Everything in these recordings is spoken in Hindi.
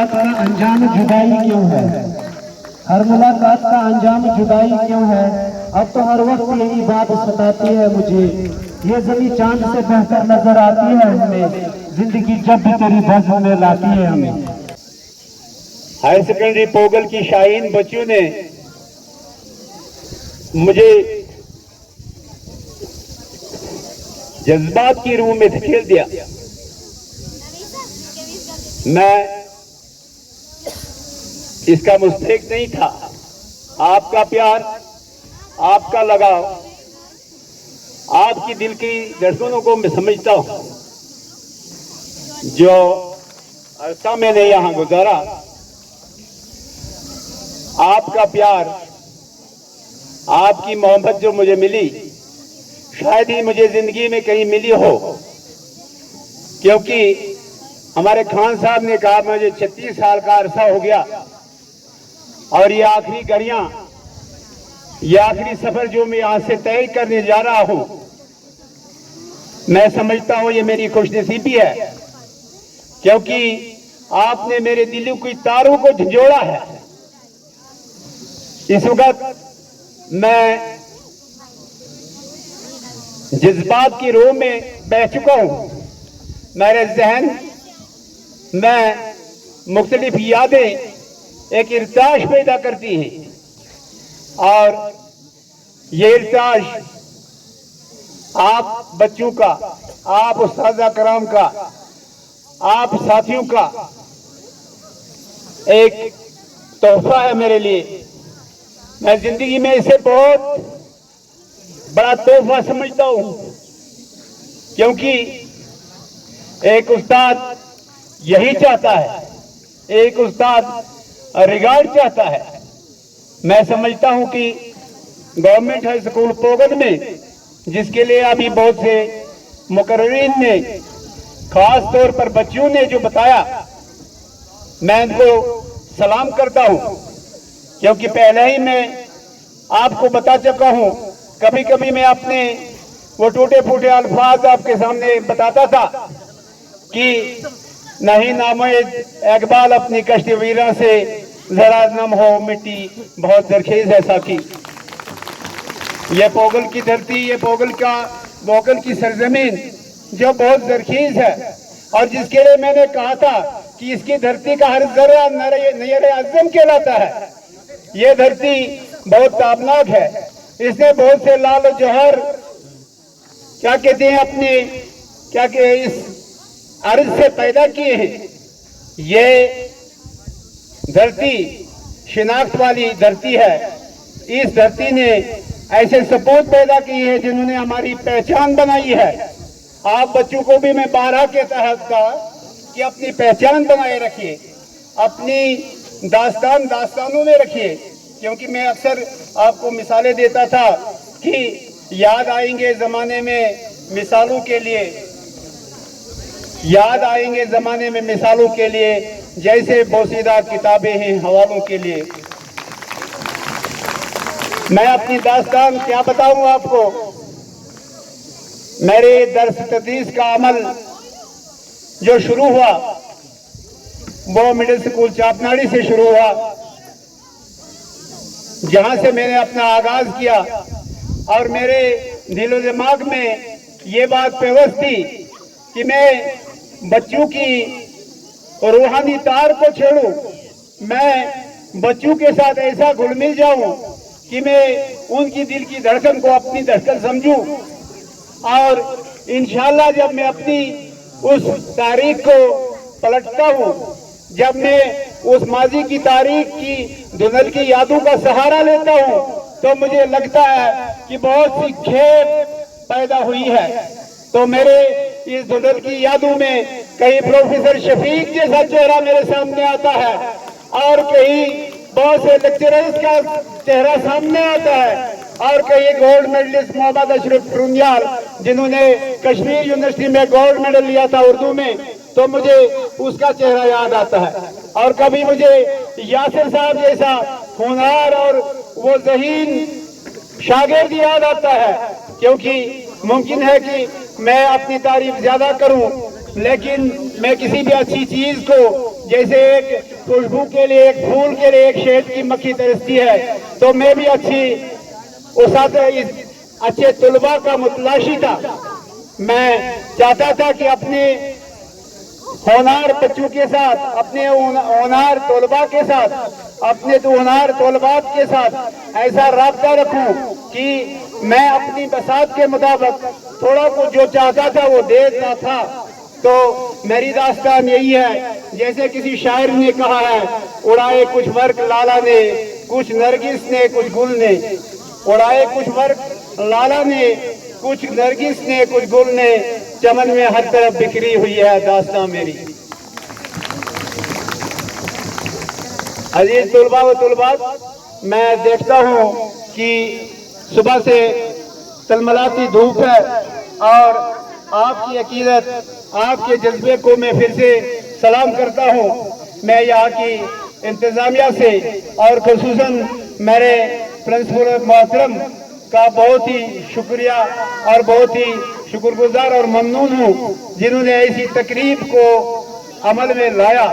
मुलाकात का अंजाम जुदाई क्यों है, हर मुलाकात का अंजाम जुदाई क्यों है। अब तो हर वक्त यही बात सताती है मुझे, ये ज़मीं चांद से बेहतर नजर आती है हमें, जिंदगी जब भी तेरी बज़्म में लाती है हमें। हायर सेकेंडरी पोगल की शाहीन बच्चियों ने मुझे जज्बात की रूह में धकेल दिया। मैं इसका मुस्तहिक नहीं था। आपका प्यार, आपका लगाव, आपकी दिल की धड़कनों को मैं समझता हूं। जो अरसा मैंने यहां गुजारा, आपका प्यार, आपकी मोहब्बत जो मुझे मिली, शायद ही मुझे जिंदगी में कहीं मिली हो। क्योंकि हमारे खान साहब ने कहा मुझे 36 साल का अरसा हो गया और ये आखिरी घड़ियां, ये आखिरी सफर जो मैं यहां से तय करने जा रहा हूं, मैं समझता हूं ये मेरी खुशनसीबी है। क्योंकि आपने मेरे दिल की तारों को झंझोड़ा है। इस वक्त मैं जज्बात की रोह में बह चुका हूं। मेरे जहन में मुख्तलिफ यादें एक इर्ताश पैदा करती हैं और ये इर्ताश आप बच्चों का, आप उस्ताद कराम का, आप साथियों का एक तोहफा है मेरे लिए। मैं जिंदगी में इसे बहुत बड़ा तोहफा समझता हूं। क्योंकि एक उस्ताद यही चाहता है, एक उस्ताद रिगार्ड चाहता है। मैं समझता हूं कि गवर्नमेंट हाई स्कूल पोगल में, जिसके लिए अभी बहुत से मुकर्रीन ने, खास तौर पर बच्चों ने जो बताया, मैं इनको सलाम करता हूं। क्योंकि पहले ही मैं आपको बता चुका हूं, कभी कभी मैं अपने वो टूटे फूटे अल्फाज आपके सामने बताता था कि नहीं नामो इकबाल अपनी कश्ती वीरा से जरा नम हो मिट्टी बहुत जरखेज है साकी। ये पोगल की धरती, ये पोगल की सरजमीन जो बहुत जरखेज है और जिसके लिए मैंने कहा था कि इसकी धरती का हर जरा नयर आज़म कहलाता है। ये धरती बहुत ताबनाक है। इसने बहुत से लाल जौहर क्या कहते हैं अपने क्या के इस अर्ज से पैदा किए हैं। ये धरती शिनाख्त वाली धरती है। इस धरती ने ऐसे सपूत पैदा किए हैं जिन्होंने हमारी पहचान बनाई है। आप बच्चों को भी मैं बारह के तहत कहा कि अपनी पहचान बनाए रखिए, अपनी दास्तानों में रखिए। क्योंकि मैं अक्सर आपको मिसालें देता था कि याद आएंगे जमाने में मिसालों के लिए, याद आएंगे जमाने में मिसालों के लिए, जैसे बोसीदा किताबें हैं हवालों के लिए। मैं अपनी दास्तान क्या बताऊं आपको। मेरे दर्स तदरीस का अमल जो शुरू हुआ वो मिडिल स्कूल चापनाड़ी से शुरू हुआ, जहां से मैंने अपना आगाज किया। और मेरे दिलो दिमाग में ये बात पेवस्त थी कि मैं बच्चों की रूहानी तार को छेड़ूं, मैं बच्चों के साथ ऐसा घुल मिल जाऊं कि मैं उनकी दिल की धड़कन को अपनी धड़कन समझूं। और इंशाल्लाह जब मैं अपनी उस तारीख को पलटता हूं, जब मैं उस माजी की तारीख की धुंधल की यादों का सहारा लेता हूं, तो मुझे लगता है कि बहुत सी खेप पैदा हुई है। तो मेरे इस धुंधल की यादों में कहीं प्रोफेसर शफीक जैसा चेहरा मेरे सामने आता है और कहीं बहुत से लेक्चरर्स का चेहरा सामने आता है और कहीं गोल्ड मेडलिस्ट मोहम्मद अशरफ रुनियाल जिन्होंने कश्मीर यूनिवर्सिटी में गोल्ड मेडल लिया था उर्दू में, तो मुझे उसका चेहरा याद आता है। और कभी मुझे यासिर साहब जैसा होनहार और वो ज़हीन शागिर्द याद आता है। क्योंकि मुमकिन है कि मैं अपनी तारीफ ज्यादा करूं, लेकिन मैं किसी भी अच्छी चीज को जैसे एक खुशबू के लिए, एक फूल के लिए एक शहद की मक्खी तरसती है, तो मैं भी अच्छे तुलबा का मुतलाशी था। मैं चाहता था कि अपने होनार बच्चों के साथ, अपने होनार तलबा के साथ, अपने होनार तलबात के साथ ऐसा राब्ता रखूं कि मैं अपनी बसात के मुताबिक थोड़ा को जो चाहता था वो देता था। तो मेरी दास्तान यही है, जैसे किसी शायर ने कहा है, उड़ाए कुछ वर्क लाला ने, कुछ नरगिस ने, कुछ गुल ने। उड़ाए कुछ वर्क लाला ने, कुछ नरगिस ने, कुछ गुल ने, चमन में हर तरफ बिखरी हुई है दास्तां मेरी। अजीज तुलबा व तुलबात, मैं देखता हूँ कि सुबह से तलमलाती धूप है और आपकी अकीदत, आपके जज्बे को मैं फिर से सलाम करता हूँ। मैं यहाँ की इंतजामिया से और खुसूसन मेरे प्रिंसिपल मोहतरम का बहुत ही शुक्रिया और बहुत ही शुक्रगुजार और ममनून हूँ, जिन्होंने ऐसी तकरीब को अमल में लाया।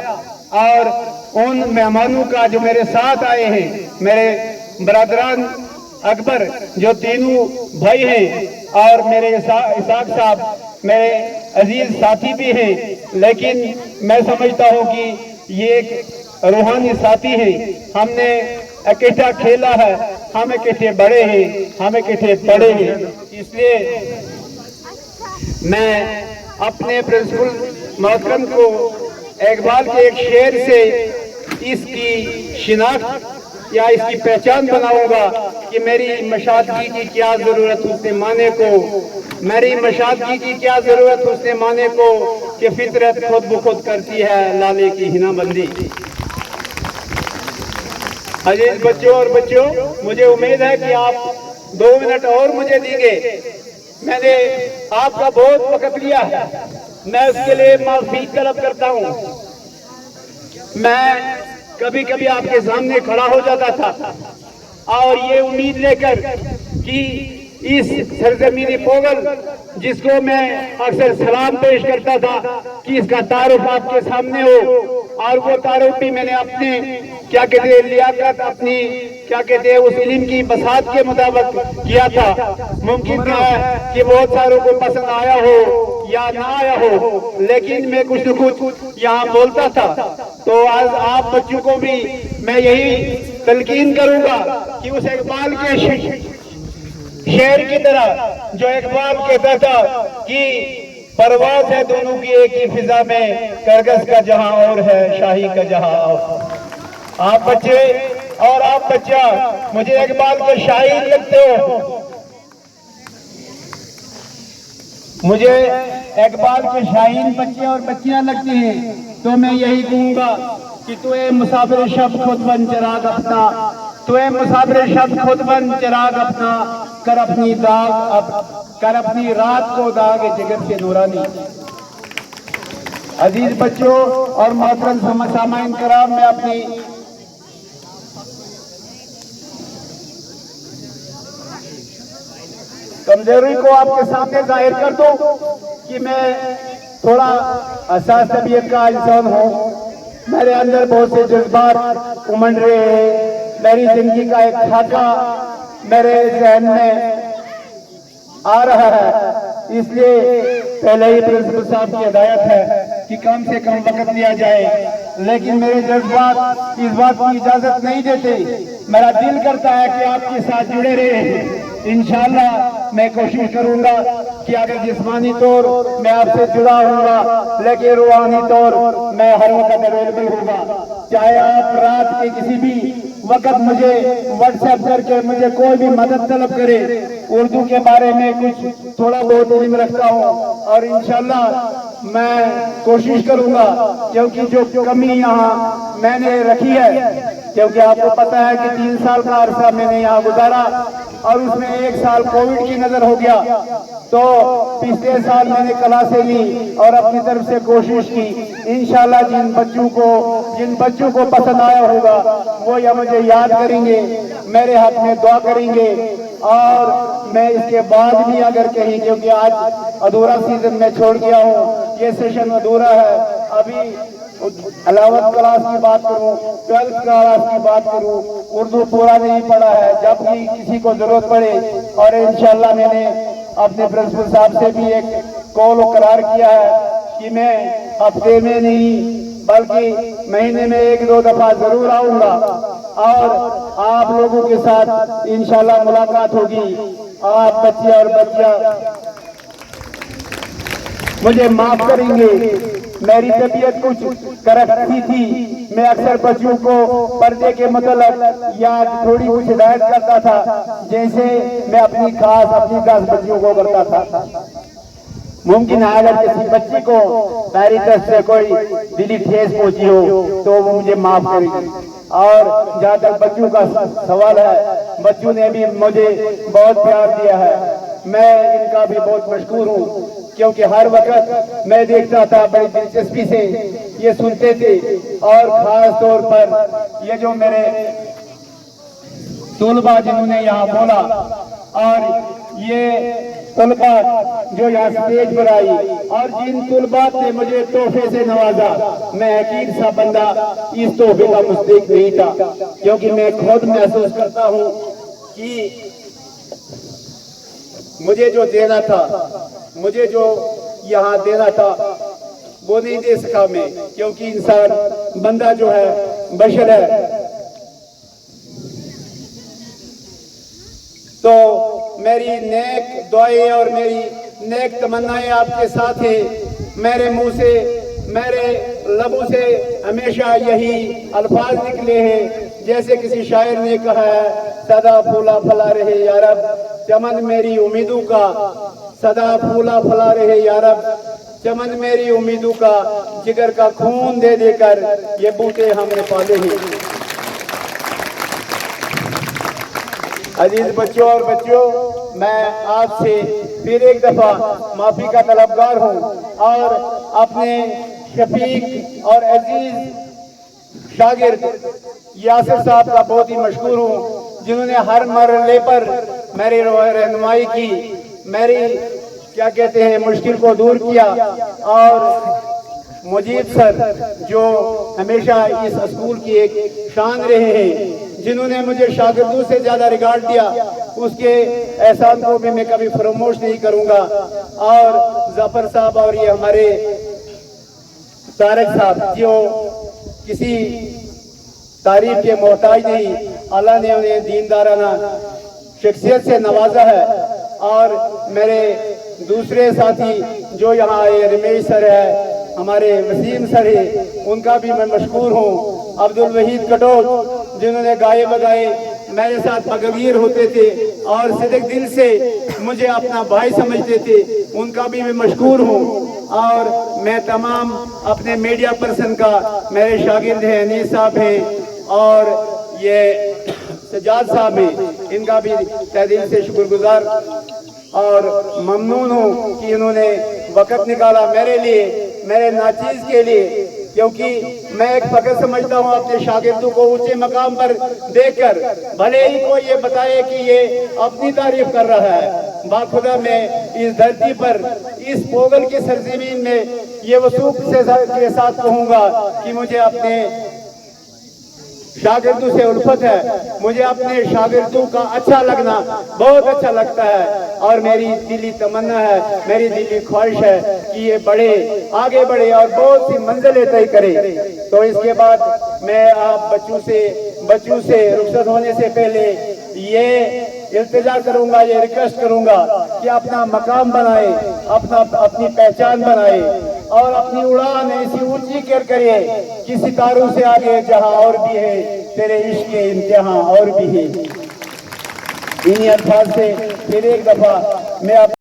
और उन मेहमानों का जो मेरे साथ आए हैं, मेरे बरादरान अकबर जो तीनों भाई हैं, और मेरे इसाक साहब मेरे अजीज साथी भी हैं, लेकिन मैं समझता हूँ कि ये एक रूहानी साथी है। हमने इकट्ठा खेला है, हम इकट्ठे बड़े हैं, हम इकट्ठे बड़े हैं। इसलिए मैं अपने प्रिंसिपल मोहतरम को इकबाल के एक शेर से इसकी शिनाख्त या इसकी पहचान बनाऊंगा कि मेरी मशादगी की क्या जरूरत उसने माने को, मेरी मशादगी की क्या जरूरत उसने माने को, कि फितरत खुद ब खुद करती है लाले की हिनाबंदी। अजीज बच्चों और बच्चों, मुझे उम्मीद है कि आप 2 मिनट और मुझे देंगे। मैंने आपका बहुत वक्त लिया है, मैं उसके लिए माफी तलब करता हूँ। मैं कभी कभी आपके सामने खड़ा हो जाता था और ये उम्मीद लेकर कि इस सरजमीनी पोगल जिसको मैं अक्सर सलाम पेश करता था कि इसका तारुफ आपके सामने हो, और वो तारुफ भी मैंने अपने क्या कहते हैं लियाकत, अपनी क्या कहते हैं उस इल्म की बसात के मुताबिक किया था। मुमकिन है कि बहुत सारों को पसंद आया हो या ना आया हो, लेकिन मैं कुछ न कुछ यहाँ बोलता था। तो आज आप बच्चों को भी मैं यही तलकीन करूंगा कि उस इकबाल के शेर की तरह, जो इकबाल कहता था कि परवाज है दोनों की एक ही फिजा में, करगस का जहां और है, शाही का जहां और। आप बच्चे और आप बच्चा मुझे इकबाल के शायर लगते हो, मुझे इकबाल के शाहीन बच्चे और बच्चियां लगती हैं। तो मैं यही कहूंगा कि तू ए मुसाफिर शब खुद बन चिराग अपना, तू ए मुसाफिर शब खुद बन चिराग अपना, कर अपनी कर अपनी रात को दाग जिगर से नूरानी। अजीज बच्चों और मोहतरम सामाइन कराम, मैं अपनी कमजोरी को आपके सामने जाहिर कर दूं कि मैं थोड़ा हसास तबीयत का इंसान हूँ। मेरे अंदर बहुत से जज्बात उमड़ रहे हैं, मेरी जिंदगी का एक खाका मेरे जहन में आ रहा है। इसलिए पहले ही प्रिंसिपल साहब की हिदायत है कि कम से कम वक्त लिया जाए, लेकिन मेरे जज्बात इस बात की इजाजत नहीं देते। मेरा दिल करता है कि आपके साथ जुड़े रहे। इंशाअल्लाह मैं कोशिश करूंगा कि अगर जिस्मानी तौर मैं आपसे जुड़ा होऊंगा, लेकिन रूहानी तौर मैं हर वक्त अवेलेबल होगा। चाहे आप रात के किसी भी वक्त मुझे व्हाट्सएप करके मुझे कोई भी मदद तलब करे। उर्दू के बारे में कुछ थोड़ा बहुत इल्म रखता हूँ और इंशाअल्लाह मैं कोशिश करूंगा, क्योंकि जो कमी यहाँ मैंने रखी है, क्योंकि आपको पता है कि 3 साल का अरसा मैंने यहाँ गुजारा और उसमें 1 साल कोविड की नजर हो गया। तो पिछले साल मैंने क्लासें ली और अपनी तरफ से कोशिश की। इंशाल्लाह जिन बच्चों को पसंद आया होगा वो या मुझे याद करेंगे, मेरे हाथ में दुआ करेंगे। और मैं इसके बाद भी अगर कहीं, क्योंकि आज अधूरा सीजन में छोड़ गया हूँ, ये सेशन अधूरा है, अभी 11th क्लास की बात करूं, 12th क्लास की बात करूं, उर्दू पूरा नहीं पढ़ा है। जब भी किसी को जरूरत पड़े, और इंशाल्लाह मैंने अपने प्रिंसिपल साहब से भी एक कॉल करार किया है कि मैं हफ्ते में नहीं बल्कि महीने में 1-2 दफा जरूर आऊंगा और आप लोगों के साथ इंशाल्लाह मुलाकात होगी। आप बच्चे और बच्चियां मुझे माफ करेंगे, मेरी तबीयत कुछ करकती थी। मैं अक्सर बच्चों को पर्दे के मतलब या थोड़ी कुछ हिदायत करता था, जैसे मैं अपनी खास बच्चियों को करता था। मुमकिन है अगर किसी बच्ची को मेरी तरफ से कोई दिली ठेस पहुंची हो तो वो मुझे माफ करेगी। और जहाँ तक बच्चों का सवाल है, बच्चों ने भी मुझे बहुत प्यार दिया है, मैं इनका भी बहुत मशहूर हूँ, क्योंकि हर वक्त मैं देखता था बड़ी दिलचस्पी से ये सुनते थे। और खास तौर पर ये जो मेरे तुलबा जिन्होंने यहाँ बोला, और ये तुलबा जो यहाँ स्टेज पर आई, और जिन तुलबा ने मुझे तोहफे से नवाजा, मैं हकीक सा बंदा इस तोहफे का मुस्तहिक नहीं था, क्योंकि मैं खुद महसूस करता हूँ कि मुझे जो देना था, मुझे जो यहाँ देना था, वो नहीं दे सका मैं, क्योंकि इंसान बंदा जो है बशर है। तो मेरी नेक दुआएं और मेरी नेक तमन्नाएं आपके साथ है। मेरे मुंह से, मेरे लबों से हमेशा यही अल्फाज निकले हैं, जैसे किसी शायर ने कहा है, सदा फूला फला रहे यारब चमन मेरी उम्मीदों का, सदा फूला फला रहे यारब चमन मेरी उम्मीदों का, जिगर का खून दे देकर ये बूटे हमने पाले हैं। अजीज बच्चों और बच्चियों, मैं आपसे फिर एक दफा माफी का तलबगार हूँ, और अपने शफीक और अजीज शागिर्द यासिर साहब का बहुत ही मशहूर हूँ, जिन्होंने हर मरहले पर मेरी रहनुमाई की, मेरी क्या कहते हैं मुश्किल को दूर किया। और मुजीब सर जो हमेशा इस स्कूल की एक शान रहे हैं, जिन्होंने मुझे शागिर्दों से ज्यादा रिगार्ड दिया, उसके एहसान को भी मैं कभी फरोमोश नहीं करूंगा। और जफर साहब और ये हमारे तारक साहब जो किसी तारीफ के मोहताज नहीं, अल्लाह ने उन्हें दीनदाराना शख्सियत से नवाजा है। और मेरे दूसरे साथी जो यहाँ आए, रमेश सर है, हमारे वसीम सर है, उनका भी मैं मशहूर हूँ। अब्दुल वहीद कटोच जिन्होंने गाए बगाए मेरे साथ मगवीर होते थे और सिद्दीक दिल से मुझे अपना भाई समझते थे, उनका भी मैं मशहूर हूँ। और मैं तमाम अपने मीडिया पर्सन का, मेरे शागिर्द हैं अनीस साहब हैं और ये सजाद साहब हैं, इनका भी तहे दिल से शुक्रगुजार और ममनून हूँ कि इन्होंने वक़्त निकाला मेरे लिए, मेरे नाचीज के लिए, क्योंकि मैं एक फख्र समझता हूँ अपने शागिर्दों को ऊंचे मकाम पर देखकर। भले ही कोई ये बताए कि ये अपनी तारीफ कर रहा है, बाखुदा मैं इस धरती पर, इस पोगल की सरजमीन में ये वसूख के साथ कहूँगा कि मुझे अपने शागिर्दों से उल्फत है, मुझे अपने शागिर्दों का अच्छा लगना बहुत अच्छा लगता है। और मेरी दिली तमन्ना है, मेरी दिली ख्वाहिश है कि ये बढ़े, आगे बढ़े और बहुत सी मंजिलें तय करे। तो इसके बाद मैं आप बच्चों से रुखसत होने से पहले ये इल्तिजा करूंगा, ये रिक्वेस्ट करूंगा कि अपना मकाम बनाए, अपनी पहचान बनाए और अपनी उड़ान ऐसी ऊंची कर करिए कि सितारों से आगे जहां और भी है तेरे इश्क के इम्तिहान और भी है। इन्हीं अल्फाज से फिर एक दफा मैं